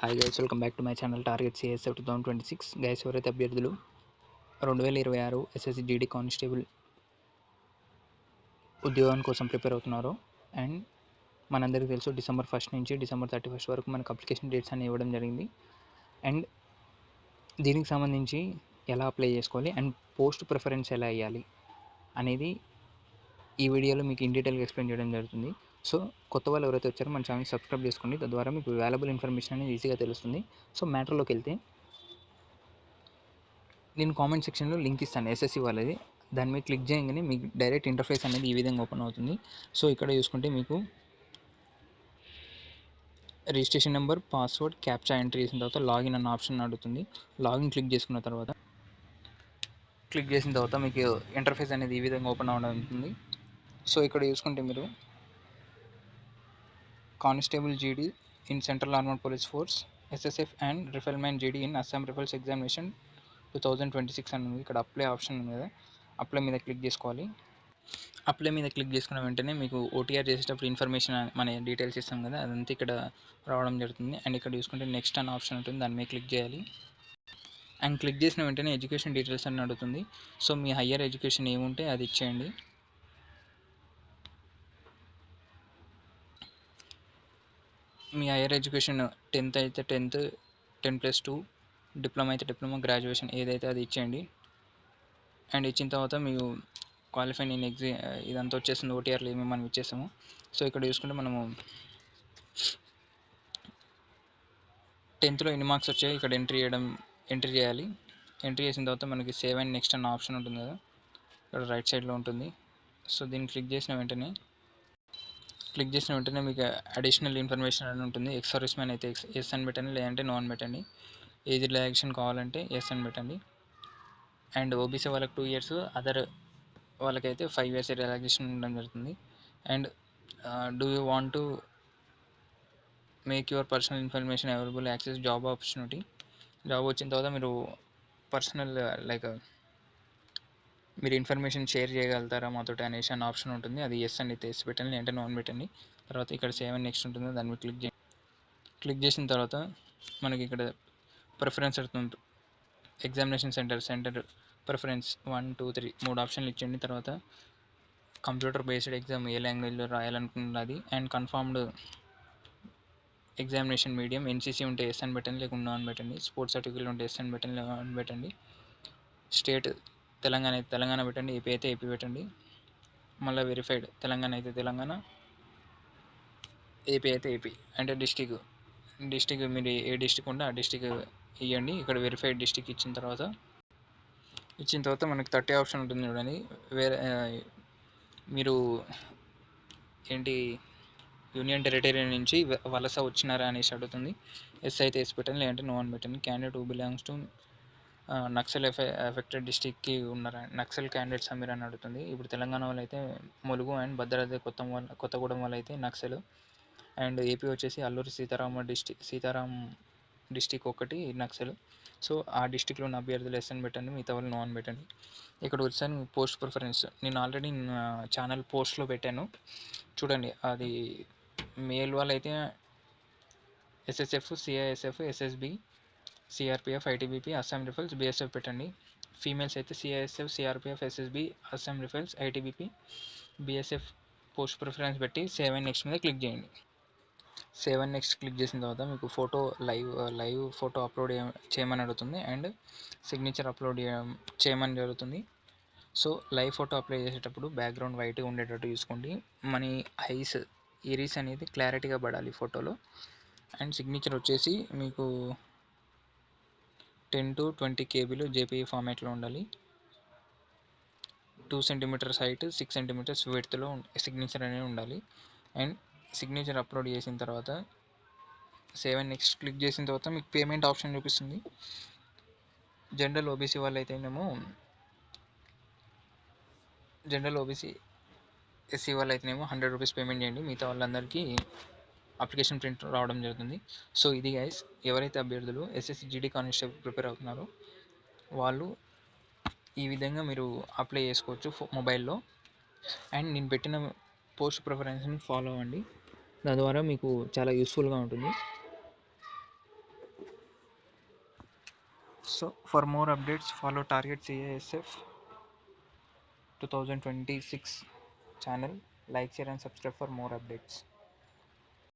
Hi guys, welcome back to my channel target CSF 2026. Guys, ఎవరైతే అభ్యర్థులు 2026 SSC GD constable ఉద్యోగం కోసం prepare అవుతున్నారో, అండ్ మనందరికీ తెలుసు డిసెంబర్ 1 నుంచి డిసెంబర్ 31 వరకు మనకు అప్లికేషన్ డేట్స్ అని ఇవ్వడం జరిగింది. అండ్ దీనికి సంబంధించి ఎలా అప్లై చేసుకోవాలి అండ్ పోస్ట్ ప్రిఫరెన్స్ ఎలా ఇవ్వాలి అనేది ఈ వీడియోలో మీకు ఇన్ డీటెయిల్గా ఎక్స్ప్లెయిన్ చేయడం జరుగుతుంది. సో కొత్త వాళ్ళు ఎవరైతే వచ్చారో మన ఛానల్ సబ్స్క్రైబ్ చేసుకోండి. తద్వారా మీకు వాల్యుబుల్ ఇన్ఫర్మేషన్ అనేది ఈజీగా తెలుస్తుంది. సో మ్యాటర్లోకి వెళ్తే, నేను కామెంట్ సెక్షన్లో లింక్ ఇస్తాను ఎస్ఎస్సి వాళ్ళది. దాని మీద క్లిక్ చేయగానే మీకు డైరెక్ట్ ఇంటర్ఫేస్ అనేది ఈ విధంగా ఓపెన్ అవుతుంది. సో ఇక్కడ చూసుకుంటే మీకు registration number, password, captcha entry చేసిన తర్వాత లాగిన్ అన్న ఆప్షన్ అడుగుతుంది. లాగిన్ క్లిక్ చేసిన తర్వాత మీకు ఇంటర్ఫేస్ అనేది ఈ విధంగా ఓపెన్ అవ్వడం ఉంటుంది. సో ఇక్కడ చూసుకుంటే మీరు constable GD in central armed police force, SSF and rifleman GD in Assam రిఫల్స్ examination 2026 అని ఉంది. ఇక్కడ అప్లై ఆప్షన్ ఉంది కదా, అప్లై మీద క్లిక్ చేసుకోవాలి. అప్లై మీద క్లిక్ చేసుకున్న వెంటనే మీకు ఓటీఆర్ చేసేటప్పుడు ఇన్ఫర్మేషన్ మన డీటెయిల్స్ ఇస్తాం కదా, అదంతా ఇక్కడ రావడం జరుగుతుంది. అండ్ ఇక్కడ చూసుకుంటే నెక్స్ట్ అనే ఆప్షన్ ఉంటుంది, దాని మీద క్లిక్ చేయాలి. అండ్ క్లిక్ చేసిన వెంటనే ఎడ్యుకేషన్ డీటెయిల్స్ అని అడుగుతుంది. సో మీ హయ్యర్ ఎడ్యుకేషన్ ఏముంటే అది ఇచ్చేయండి. మీ హైయర్ ఎడ్యుకేషన్ 10th అయితే 10th, 10+2, డిప్లొమా అయితే డిప్లొమా, గ్రాడ్యుయేషన్ ఏదైతే అది ఇచ్చేయండి. అండ్ ఇచ్చిన తర్వాత మీరు క్వాలిఫై నేను ఇదంతా వచ్చేసింది. ఓటీఆర్లు ఏమేమి మనం ఇచ్చేసాము. సో ఇక్కడ చూసుకుంటే మనము 10th ఎన్ని మార్క్స్ వచ్చాయో ఇక్కడ ఎంట్రీ చేయాలి. ఎంట్రీ చేసిన తర్వాత మనకి సేవ్ అండ్ నెక్స్ట్ అన్న ఆప్షన్ ఉంటుంది కదా, ఇక్కడ రైట్ సైడ్లో ఉంటుంది. సో దీన్ని క్లిక్ చేసిన వెంటనే మీకు అడిషనల్ ఇన్ఫర్మేషన్ అని ఉంటుంది. ఎక్స్ సర్వీస్ మ్యాన్ అయితే ఎస్ అని పెట్టండి, లేదంటే నో అని పెట్టండి. ఏజ్ రిలాక్సేషన్ కావాలంటే ఎస్ అని పెట్టండి. అండ్ ఓబీసీ వాళ్ళకి 2 years, అదర్ వాళ్ళకైతే 5 years రిలాక్సేషన్ ఉండడం జరుగుతుంది. And do you want to make your personal information available access job opportunity. Job వచ్చిన తర్వాత మీరు పర్సనల్ మీరు ఇన్ఫర్మేషన్ షేర్ చేయగలుగుతారా మాతోటి అనేసి అన్న ఆప్షన్ ఉంటుంది. అది ఎస్ అని ఎస్ పెట్టండి, లేదంటే నో అని పెట్టండి. తర్వాత ఇక్కడ సేవ్ అండ్ నెక్స్ట్ ఉంటుంది, దాని మీద క్లిక్ చేసిన తర్వాత మనకి ఇక్కడ ప్రిఫరెన్స్ అడుగుతుంది. ఎగ్జామినేషన్ సెంటర్ ప్రిఫరెన్స్ 1, 2, 3 3 ఆప్షన్లు ఇచ్చేయండి. తర్వాత కంప్యూటర్ బేస్డ్ ఎగ్జామ్ ఏ లాంగ్వేజ్లో రాయాలనుకున్నది, and confirmed examination medium, NCC ఉంటే ఎస్ అని పెట్టండి, లేకుండా నో అని పెట్టండి. స్పోర్ట్స్ సర్టిఫికేట్ ఉంటే ఎస్ అని పెట్టండి, నో అని పెట్టండి. స్టేట్ తెలంగాణ అయితే తెలంగాణ పెట్టండి, ఏపీ అయితే ఏపీ పెట్టండి. మళ్ళీ వెరిఫైడ్ తెలంగాణ అయితే తెలంగాణ, ఏపీ అయితే ఏపీ. అంటే డిస్టిక్ మీరు ఏ డిస్టిక్ ఉంటే ఆ డిస్టిక్ ఇవ్వండి. ఇక్కడ వెరిఫైడ్ డిస్టిక్ ఇచ్చిన తర్వాత మనకి 30 ఆప్షన్ ఉంటుంది చూడండి. మీరు ఏంటి యూనియన్ టెరిటరీ నుంచి వలస వచ్చినారా అనేసి అడుగుతుంది. ఎస్ అయితే ఎస్ పెట్టండి, లేదంటే నో అని పెట్టండి. Candidate who belongs to Naxal affected డిస్టిక్కి ఉన్నారా, నక్సల్ క్యాండిడేట్స్ మీరు అని అడుగుతుంది. ఇప్పుడు తెలంగాణ వాళ్ళు అయితే ములుగు, అండ్ భద్రాద్రి కొత్తగూడెం వాళ్ళు అయితే నక్సల్, అండ్ ఏపీ వచ్చేసి అల్లూరి సీతారాం డిస్టిక్ ఒకటి నక్సల్. సో ఆ డిస్టిక్లో ఉన్న అభ్యర్థులు ఎస్ అని పెట్టండి, మిగతా వాళ్ళు నో అని పెట్టండి. ఇక్కడ వచ్చాను పోస్ట్ ప్రిఫరెన్స్. నేను ఆల్రెడీ ఛానల్ పోస్ట్లో పెట్టాను చూడండి. అది మేల్ వాళ్ళు అయితే SSF, CISF, SSB, CRPF, ITBP, Assam Rifles, BSF పెట్టండి. ఫీమేల్స్ అయితే CISF, CRPF, SSB, Assam Rifles, ITBP, BSF post preference పెట్టి సేవ్ అండ్ నెక్స్ట్ మీద క్లిక్ చేయండి. సేవ్ అండ్ నెక్స్ట్ క్లిక్ చేసిన తర్వాత మీకు లైవ్ ఫోటో అప్లోడ్ చేయమని అడుగుతుంది, అండ్ సిగ్నేచర్ అప్లోడ్ చేయమని జరుగుతుంది. సో లైవ్ ఫోటో అప్లై చేసేటప్పుడు బ్యాక్గ్రౌండ్ వైట్గా ఉండేటట్టు చూసుకోండి. మన ఇరీస్ అనేది క్లారిటీగా పడాలి ఫోటోలో. అండ్ సిగ్నేచర్ వచ్చేసి మీకు 10 to 20 KB జేపీఈ ఫార్మాట్లో ఉండాలి. 2 cm హైట్, 6 cm విడ్త్లో సిగ్నేచర్ అనేది ఉండాలి. అండ్ సిగ్నేచర్ అప్లోడ్ చేసిన తర్వాత సేవ్ అండ్ నెక్స్ట్ క్లిక్ చేసిన తర్వాత మీకు పేమెంట్ ఆప్షన్ చూపిస్తుంది. జనరల్ ఓబీసీ వాళ్ళు అయితేనేమో ఎస్సీ వాళ్ళు అయితేనేమో 100 రూపీస్ పేమెంట్ చేయండి. మిగతా వాళ్ళందరికీ అప్లికేషన్ ప్రింట్ రావడం జరుగుతుంది. సో ఇది గైస్, ఎవరైతే అభ్యర్థులు ఎస్ఎస్సి జీడీ కానిస్టేబుల్ ప్రిపేర్ అవుతున్నారో వాళ్ళు ఈ విధంగా మీరు అప్లై చేసుకోవచ్చు మొబైల్లో. అండ్ నేను పెట్టిన పోస్ట్ ప్రిఫరెన్స్ని ఫాలో అవ్వండి, దాని ద్వారా మీకు చాలా యూస్ఫుల్గా ఉంటుంది. So for more updates, follow Target CASF 2026 channel. Like, share, and subscribe for more updates.